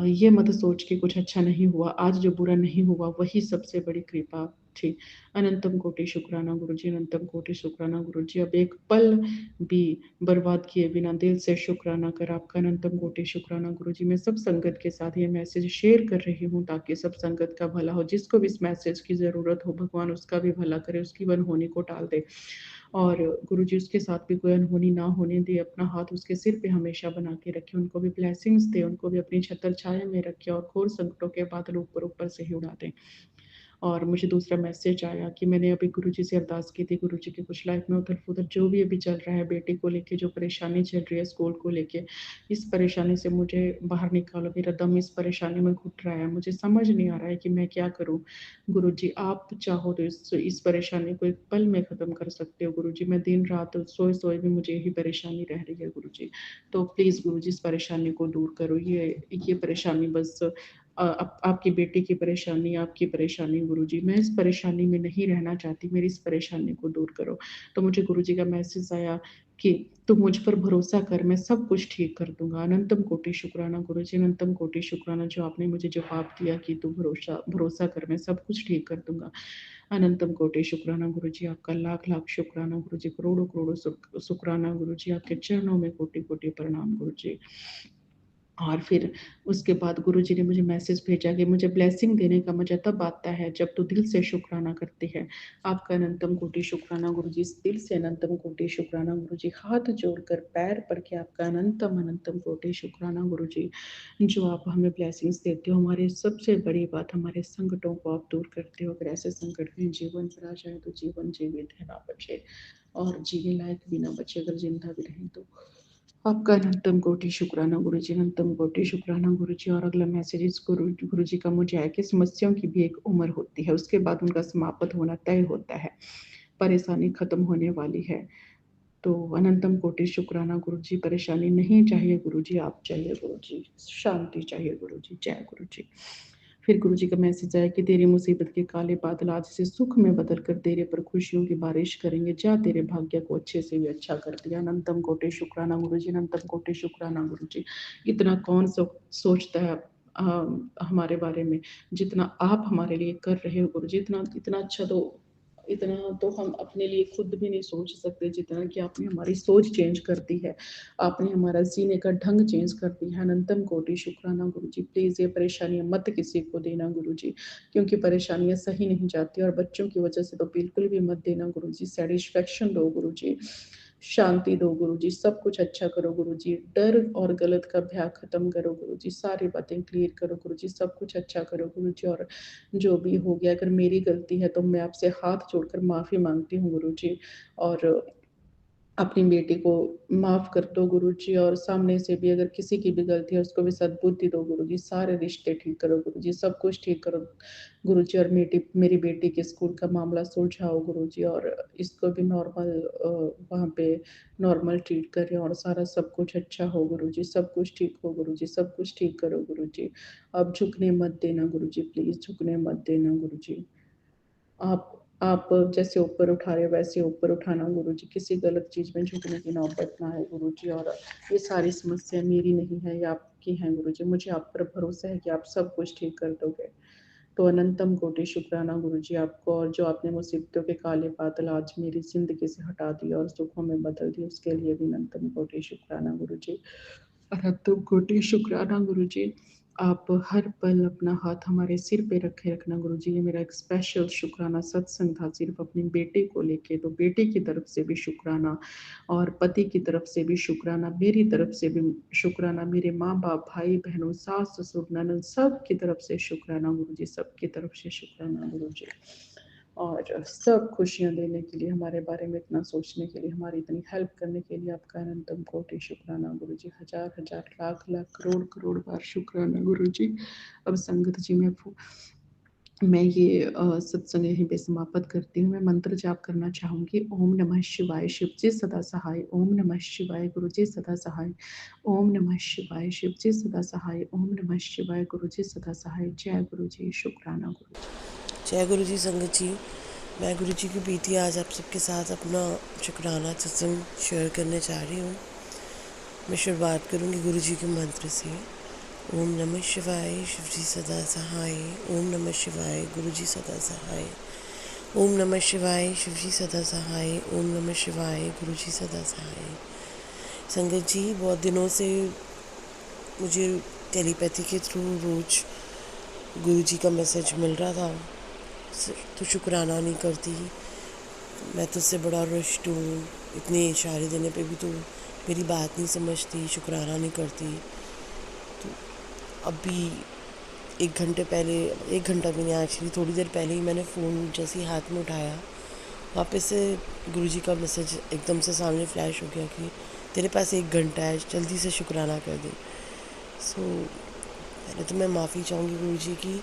ये मत सोच के कुछ अच्छा नहीं हुआ, आज जो बुरा नहीं हुआ वही सबसे बड़ी कृपा थी। अनंतम कोटि शुक्राना गुरुजी, अनंतम कोटि शुक्राना गुरुजी। अब एक पल भी बर्बाद किए बिना दिल से शुक्राना कर आपका, अनंतम कोटि शुक्राना गुरुजी। मैं सब संगत के साथ ये मैसेज शेयर कर रही हूँ ताकि सब संगत का भला हो। जिसको भी इस मैसेज की ज़रूरत हो भगवान उसका भी भला करे, उसकी अनहोनी को टाल दे और गुरुजी उसके साथ भी कोई अनहोनी ना होने दे। अपना हाथ उसके सिर पे हमेशा बना के रखे, उनको भी ब्लेसिंग्स दे, उनको भी अपनी छत्र छाया में रखे और घोर संकटों के बादल ऊपर ऊपर से ही उड़ा दे। और मुझे दूसरा मैसेज आया कि मैंने अभी गुरुजी से अरदास की थी, गुरुजी की कुछ लाइफ में उथल-पुथल जो भी अभी चल रहा है, बेटे को लेके जो परेशानी चल रही है, स्कूल को लेके, इस परेशानी से मुझे बाहर निकालो। मेरा दम इस परेशानी में घुट रहा है, मुझे समझ नहीं आ रहा है कि मैं क्या करूँ? गुरुजी आप चाहो तो इस परेशानी को एक पल में ख़त्म कर सकते हो गुरुजी। मैं दिन-रात सोए-सोए भी मुझे यही परेशानी रह रही है गुरुजी। तो प्लीज़ गुरुजी इस परेशानी को दूर करो। ये परेशानी बस आपकी बेटी की परेशानी, आपकी परेशानी गुरुजी। मैं इस परेशानी में नहीं रहना चाहती, मेरी इस परेशानी को दूर करो। तो मुझे गुरुजी का मैसेज आया कि तू मुझ पर भरोसा कर, मैं सब कुछ ठीक कर दूँगा। अनंतम कोटि शुक्राना गुरुजी, अनंतम कोटि शुक्राना जो आपने मुझे जवाब दिया कि तू भरोसा भरोसा कर, मैं सब कुछ ठीक कर दूँगा। अनंतम कोटि शुक्राना गुरुजी, आपका लाख-लाख शुक्राना गुरुजी, करोड़ों-करोड़ों शुक्राना गुरुजी, आपके चरणों में कोटि-कोटि प्रणाम गुरुजी। और फिर उसके बाद गुरुजी ने मुझे मैसेज भेजा कि मुझे ब्लेसिंग देने का मज़ा तब आता है जब तू दिल से शुक्राना करती है। आपका अनंतम कोटि शुक्राना गुरुजी, इस दिल से अनंतम कोटि शुक्राना गुरुजी। हाथ जोड़कर पैर पड़ के आपका अनंतम अनंतम कोटि शुक्राना गुरुजी, जो आप हमें ब्लेसिंग्स देते हो। हमारी सबसे बड़ी बात, हमारे संकटों को आप दूर करते हो। अगर ऐसे संकट कहीं जीवन पर आ जाए तो जीवन जीवित है ना बचे, और जीने लायक भी ना बचे, अगर जिंदा भी रहें तो। आपका अनंतम कोटि शुक्राना गुरुजी, अनंतम कोटि शुक्राना गुरुजी। और अगला मैसेज इस गुरुजी का मुझे है कि समस्याओं की भी एक उम्र होती है, उसके बाद उनका समाप्त होना तय होता है, परेशानी खत्म होने वाली है। तो अनंतम कोटि शुक्राना गुरुजी। परेशानी नहीं चाहिए गुरुजी, आप चाहिए गुरुजी, शांति चाहिए गुरुजी। जय गुरुजी। फिर गुरुजी का मैसेज आया कि तेरी मुसीबत के काले बादल आज से सुख में बदल कर तेरे पर खुशियों की बारिश करेंगे। जा तेरे भाग्य को अच्छे से भी अच्छा कर दिया। अनंतम कोटि शुक्राना गुरुजी, अनंतम कोटि शुक्राना गुरुजी। इतना कौन सोचता है हमारे बारे में जितना आप हमारे लिए कर रहे हो गुरुजी। इतना इतना अच्छा तो, इतना तो हम अपने लिए खुद भी नहीं सोच सकते, जितना कि आपने हमारी सोच चेंज कर दी है, आपने हमारा जीने का ढंग चेंज कर दिया है। अनंतम कोटि शुक्राना गुरुजी। प्लीज़ ये परेशानियां मत किसी को देना गुरुजी, क्योंकि परेशानियां सही नहीं जाती, और बच्चों की वजह से तो बिल्कुल भी मत देना गुरुजी। सेटिस्फेक्शन दो गुरुजी, शांति दो गुरुजी, सब कुछ अच्छा करो गुरुजी। डर और गलत का भय खत्म करो गुरुजी, सारी बातें क्लियर करो गुरुजी, सब कुछ अच्छा करो गुरुजी। और जो भी हो गया, अगर मेरी गलती है तो मैं आपसे हाथ जोड़कर माफ़ी मांगती हूँ गुरुजी, और अपनी बेटी को माफ़ कर दो गुरुजी। और सामने से भी अगर किसी की भी गलती है उसको भी सद्बुद्धि दो गुरुजी, सारे रिश्ते ठीक करो गुरुजी, सब कुछ ठीक करो गुरुजी। और मेरी बेटी के स्कूल का मामला सुलझाओ गुरुजी, और इसको भी नॉर्मल वहाँ पे नॉर्मल ट्रीट करें, और सारा सब कुछ अच्छा हो गुरुजी, सब कुछ ठीक हो गुरुजी, सब कुछ ठीक करो गुरुजी। अब झुकने मत देना गुरुजी, प्लीज़ झुकने मत देना गुरुजी। आप जैसे ऊपर उठा रहे हो वैसे ऊपर उठाना गुरुजी, किसी गलत चीज़ में झुकने की नौबत ना आए गुरुजी। और ये सारी समस्या मेरी नहीं है, ये आपकी हैं गुरुजी। मुझे आप पर भरोसा है कि आप सब कुछ ठीक कर दोगे। तो अनंतम कोटि शुक्राना गुरुजी आपको, और जो आपने मुसीबतों के काले बादल आज मेरी ज़िंदगी से हटा दिए और सुखों में बदल दिए, उसके लिए भी अनंतम कोटि शुक्राना गुरुजी। अनंतम कोटि शुक्राना गुरुजी। आप हर पल अपना हाथ हमारे सिर पे रखे रखना गुरुजी। ये मेरा एक स्पेशल शुक्राना सत्संग था सिर्फ अपने बेटे को लेके, तो बेटे की तरफ से भी शुक्राना और पति की तरफ से भी शुक्राना, मेरी तरफ से भी शुक्राना, मेरे माँ बाप, भाई बहनों, सास ससुर ननद सब की तरफ से शुक्राना गुरुजी, सबकी तरफ से शुक्राना गुरुजी। और सब खुशियाँ देने के लिए, हमारे बारे में इतना सोचने के लिए, हमारी इतनी हेल्प करने के लिए आपका अनंतम कोटि शुक्राना गुरुजी। हजार हजार लाख लाख करोड़ करोड़ बार शुक्राना गुरुजी। अब संगत जी मैं ये सत्संग यहीं पे समाप्त करती हूँ। मैं मंत्र जाप करना चाहूँगी। ओम नमः शिवाय, शिव जी सदा सहाय। ओम नमः शिवाय, गुरु जी सदा सहाय। ओम नमः शिवाय, शिव जी सदा सहाय। ओम नमः शिवाय, गुरु जी सदा सहाय। जय गुरु जी, शुक्राना गुरु जी। जय गुरु जी संगत जी। मैं गुरु जी की बेटी आज आप सबके साथ अपना शुक्राना सत्संग शेयर करने जा रही हूँ। मैं शुरुआत करूँगी गुरु जी के मंत्र से। ओम नमः शिवाय, शिव जी सदा सहाय। ओम नमः शिवाय, गुरु जी सदा सहाय। ओम नमः शिवाय, शिव जी सदा सहाय। ओम नमः शिवाय, गुरु जी सदा सहाय। संगत जी, बहुत दिनों से मुझे टेलीपैथी के थ्रू रोज गुरु जी का मैसेज मिल रहा था, तो शुक्राना नहीं करती, मैं तुझसे बड़ा रुष्ट हूँ, इतने इशारे देने पे भी तो मेरी बात नहीं समझती, शुक्राना नहीं करती। तो अभी एक घंटा भी नहीं, एक्चुअली थोड़ी देर पहले ही मैंने फ़ोन जैसे ही हाथ में उठाया, वापस से गुरुजी का मैसेज एकदम से सामने फ्लैश हो गया कि तेरे पास 1 घंटा है, जल्दी से शुक्राना कर दे। पहले तो मैं माफ़ी चाहूँगी गुरुजी की।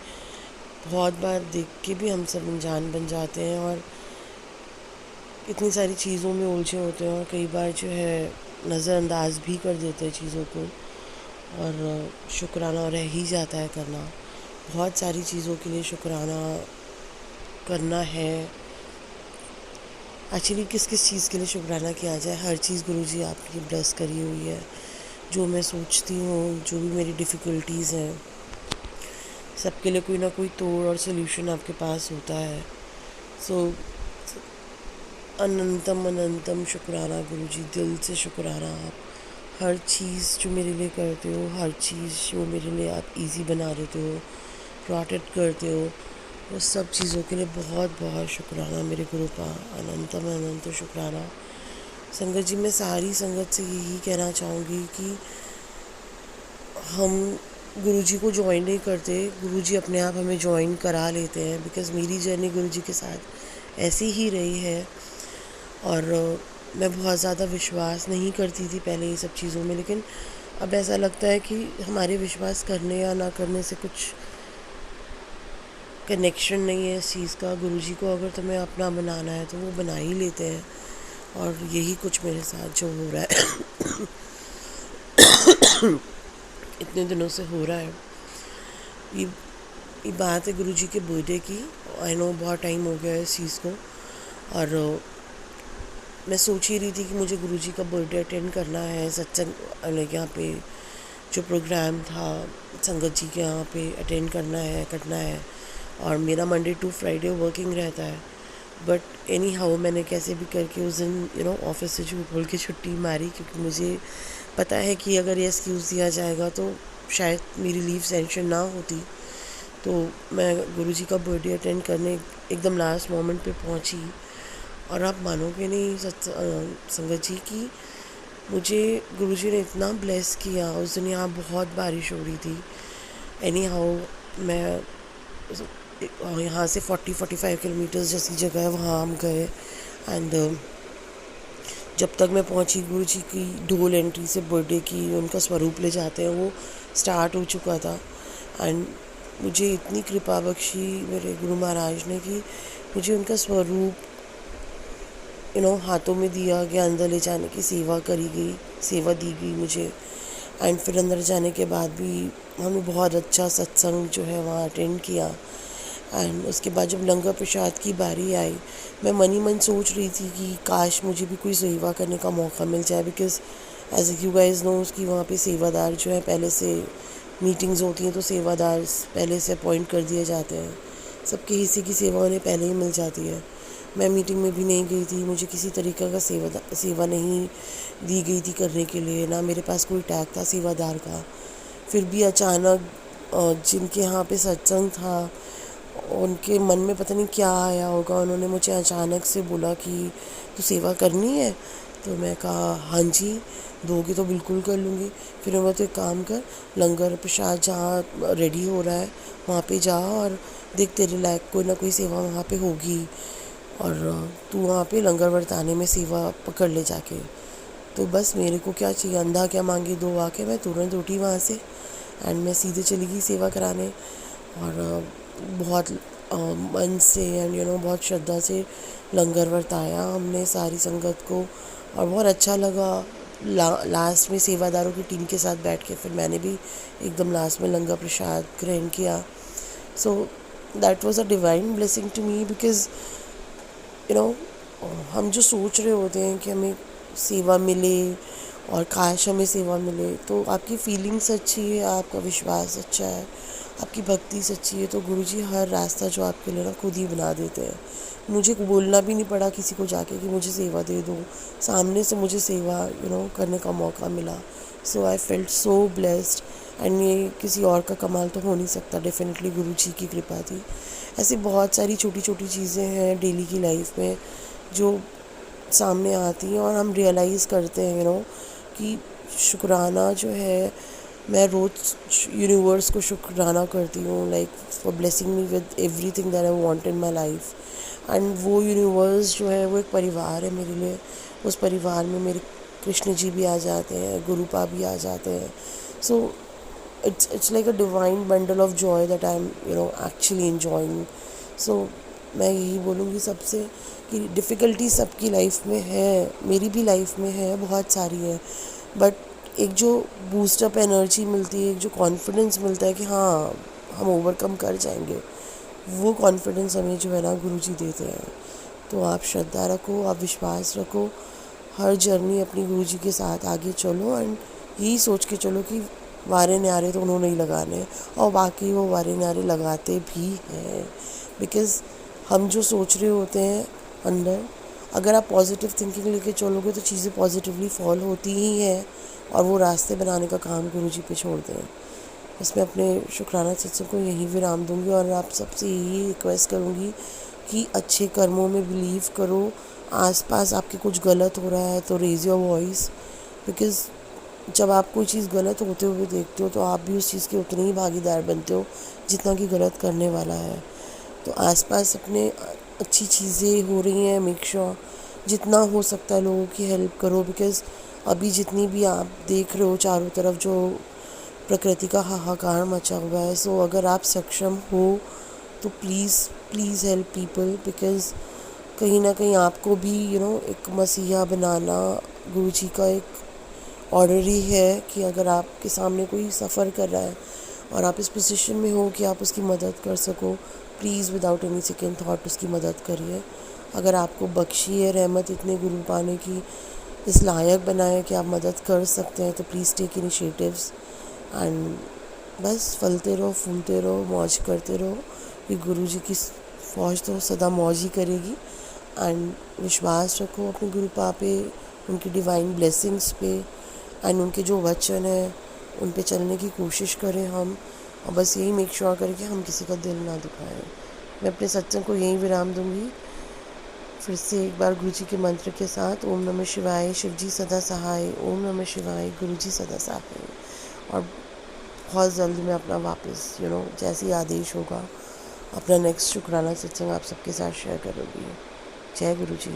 बहुत बार देख के भी हम सब अनजान बन जाते हैं और इतनी सारी चीज़ों में उलझे होते हैं, और कई बार जो है नज़रअंदाज भी कर देते हैं चीज़ों को, और शुक्राना रह ही जाता है करना। बहुत सारी चीज़ों के लिए शुक्राना करना है। एक्चुअली किस किस चीज़ के लिए शुक्राना किया जाए, हर चीज़ गुरुजी आपकी ब्लेस करी हुई है। जो मैं सोचती हूँ, जो भी मेरी डिफ़िकल्टीज़ हैं, सबके लिए कोई ना कोई तोड़ और सल्यूशन आपके पास होता है। अनंतम अनंतम शुक्राना गुरुजी, दिल से शुक्राना। आप हर चीज़ जो मेरे लिए करते हो, हर चीज़ जो मेरे लिए आप इजी बना देते हो, प्रोटेक्ट करते हो, वो सब चीज़ों के लिए बहुत बहुत शुक्राना मेरे गुरु का। अनंतम अनंत शुक्राना। संगत जी, मैं सारी संगत से यही कहना चाहूँगी कि हम गुरुजी को ज्वाइन नहीं करते, गुरुजी अपने आप हमें ज्वाइन करा लेते हैं। बिकॉज़ मेरी जर्नी गुरुजी के साथ ऐसी ही रही है, और मैं बहुत ज़्यादा विश्वास नहीं करती थी पहले ये सब चीज़ों में, लेकिन अब ऐसा लगता है कि हमारे विश्वास करने या ना करने से कुछ कनेक्शन नहीं है इस चीज़ का। गुरुजी को अगर तुम्हें अपना बनाना है तो वो बना ही लेते हैं, और यही कुछ मेरे साथ जो हो रहा है इतने दिनों से हो रहा है। ये बात है गुरुजी के बर्थडे की। आई नो बहुत टाइम हो गया है इस चीज़ को, और मैं सोच ही रही थी कि मुझे गुरुजी का बर्थडे अटेंड करना है। सत्संग यहाँ पे जो प्रोग्राम था संगत जी के यहाँ पे अटेंड करना है, और मेरा मंडे टू फ्राइडे वर्किंग रहता है। बट एनी हाउ मैंने कैसे भी करके उस दिन ऑफिस से झूठ बोल के छुट्टी मारी, क्योंकि मुझे पता है कि अगर ये एक्सक्यूज़ दिया जाएगा तो शायद मेरी लीव सैंक्शन ना होती। तो मैं गुरुजी का बर्थडे अटेंड करने एकदम लास्ट मोमेंट पे पहुंची, और आप मानोगे नहीं संगत जी की मुझे गुरुजी ने इतना ब्लेस किया। उस दिन यहाँ बहुत बारिश हो रही थी। एनी हाउ मैं यहाँ से 40-45 किलोमीटर्स जैसी जगह है, वहाँ हम गए। एंड जब तक मैं पहुँची, गुरुजी की ढोल एंट्री से बर्थडे की उनका स्वरूप ले जाते हैं वो स्टार्ट हो चुका था। एंड मुझे इतनी कृपा बख्शी मेरे गुरु महाराज ने कि मुझे उनका स्वरूप हाथों में दिया गया, अंदर ले जाने की सेवा दी गई मुझे। एंड फिर अंदर जाने के बाद भी हमने बहुत अच्छा सत्संग जो है वहाँ अटेंड किया। एंड उसके बाद जब लंगर प्रसाद की बारी आई, मैं मन ही मन सोच रही थी कि काश मुझे भी कोई सेवा करने का मौका मिल जाए। Because as you guys know कि वहाँ पे सेवादार जो है पहले से मीटिंग्स होती हैं तो सेवादार पहले से अपॉइंट कर दिए जाते हैं, सबके हिस्से की सेवा उन्हें पहले ही मिल जाती है। मैं मीटिंग में भी नहीं गई थी, मुझे किसी तरीक़े का सेवा नहीं दी गई थी करने के लिए, ना मेरे पास कोई टैग था सेवादार का। फिर भी अचानक जिनके यहाँ पे सत्संग था उनके मन में पता नहीं क्या आया होगा, उन्होंने मुझे अचानक से बोला कि तू सेवा करनी है। तो मैं कहा हाँ जी, दोगे तो बिल्कुल कर लूँगी। फिर मैं तो एक काम कर, लंगर प्रसाद जहाँ रेडी हो रहा है वहाँ पे जा और देख तेरे लायक कोई ना कोई सेवा वहाँ पे होगी, और तू वहाँ पे लंगर बरताने में सेवा पकड़ ले जाके। तो बस मेरे को क्या चाहिए, अंधा क्या मांगे दो आके। मैं तुरंत उठी वहाँ से एंड मैं सीधे चली गई सेवा कराने, और बहुत मन से एंड बहुत श्रद्धा से लंगर बरताया हमने सारी संगत को, और बहुत अच्छा लगा। लास्ट में सेवादारों की टीम के साथ बैठ के फिर मैंने भी एकदम लास्ट में लंगर प्रसाद ग्रहण किया। So that was a divine blessing to me, because हम जो सोच रहे होते हैं कि हमें सेवा मिले और काश हमें सेवा मिले, तो आपकी फीलिंग्स अच्छी है, आपका विश्वास अच्छा है, आपकी भक्ति सच्ची है, तो गुरुजी हर रास्ता जो आपके लिए ना खुद ही बना देते हैं। मुझे बोलना भी नहीं पड़ा किसी को जाके कि मुझे सेवा दे दो, सामने से मुझे सेवा करने का मौका मिला। So I felt so blessed, and ये किसी और का कमाल तो हो नहीं सकता, डेफिनेटली गुरुजी की कृपा थी। ऐसी बहुत सारी छोटी छोटी चीज़ें हैं डेली की लाइफ में जो सामने आती हैं और हम रियलाइज़ करते हैं कि शुक्राना जो है, मैं रोज़ यूनिवर्स को शुक्राना करती हूँ, like for blessing me with everything that I want in my life. And वो यूनिवर्स जो है वो एक परिवार है मेरे लिए। उस परिवार में मेरे कृष्ण जी भी आ जाते हैं, गुरुपा भी आ जाते हैं। सो it's like a divine bundle of joy that I'm actually enjoying. So मैं यही बोलूँगी सबसे कि डिफ़िकल्टी सबकी लाइफ में है, मेरी भी लाइफ में है, बहुत सारी है, बट एक जो बूस्टअप एनर्जी मिलती है, एक जो कॉन्फिडेंस मिलता है कि हाँ हम ओवरकम कर जाएंगे, वो कॉन्फिडेंस हमें जो है ना गुरुजी देते हैं। तो आप श्रद्धा रखो, आप विश्वास रखो, हर जर्नी अपनी गुरुजी के साथ आगे चलो, एंड यही सोच के चलो कि वारे न्यारे तो उन्होंने ही लगाने हैं, और बाकी वो वारे न्यारे लगाते भी हैं। बिकॉज़ हम जो सोच रहे होते हैं अंदर, अगर आप पॉजिटिव थिंकिंग लेके चलोगे तो चीज़ें पॉजिटिवली फॉल होती ही हैं, और वो रास्ते बनाने का काम गुरुजी पे छोड़ते हैं। बस मैं अपने शुक्राना सत्संग को यहीं विराम दूंगी, और आप सबसे यही रिक्वेस्ट करूंगी कि अच्छे कर्मों में बिलीव करो। आसपास आपके कुछ गलत हो रहा है तो रेज़ योर वॉइस, बिकॉज़ जब आप कोई चीज़ गलत होते हुए देखते हो तो आप भी उस चीज़ के उतने ही भागीदार बनते हो जितना कि गलत करने वाला है। तो आसपास अपने अच्छी चीज़ें हो रही हैं, मेक श्योर जितना हो सकता है लोगों की हेल्प करो, बिकॉज़ अभी जितनी भी आप देख रहे हो चारों तरफ जो प्रकृति का हाहाकार मचा हुआ है, सो अगर आप सक्षम हो तो प्लीज़ हेल्प पीपल, बिकॉज़ कहीं ना कहीं आपको भी एक मसीहा बनाना गुरुजी का एक ऑर्डर ही है कि अगर आपके सामने कोई सफ़र कर रहा है और आप इस पोजीशन में हो कि आप उसकी मदद कर सको, please without any second thought उसकी मदद करिए। अगर आपको बख्शी है रहमत इतने गुरु पाने की, इस लायक बनाए कि आप मदद कर सकते हैं, तो प्लीज़ टेक इनिशिएटिव्स, एंड बस फलते रहो, फूलते रहो, मौज करते रहो। ये गुरुजी की फौज तो सदा मौज ही करेगी। एंड विश्वास रखो अपने गुरुपा पे, उनकी डिवाइन ब्लेसिंग्स पे, एंड उनके जो वचन है उन पे चलने की कोशिश करें हम, और बस यही मेक श्योर करें कि हम किसी का दिल ना दुखाएं। मैं अपने सत्संग को यहीं विराम दूंगी। फिर से एक बार गुरुजी के मंत्र के साथ, ओम नमः शिवाय, शिवजी सदा सहाय, ओम नमः शिवाय, गुरुजी सदा सहाय। और बहुत जल्दी मैं अपना वापस जैसे ही आदेश होगा अपना नेक्स्ट शुक्राना सत्संग आप सबके साथ शेयर करूँगी। जय गुरुजी।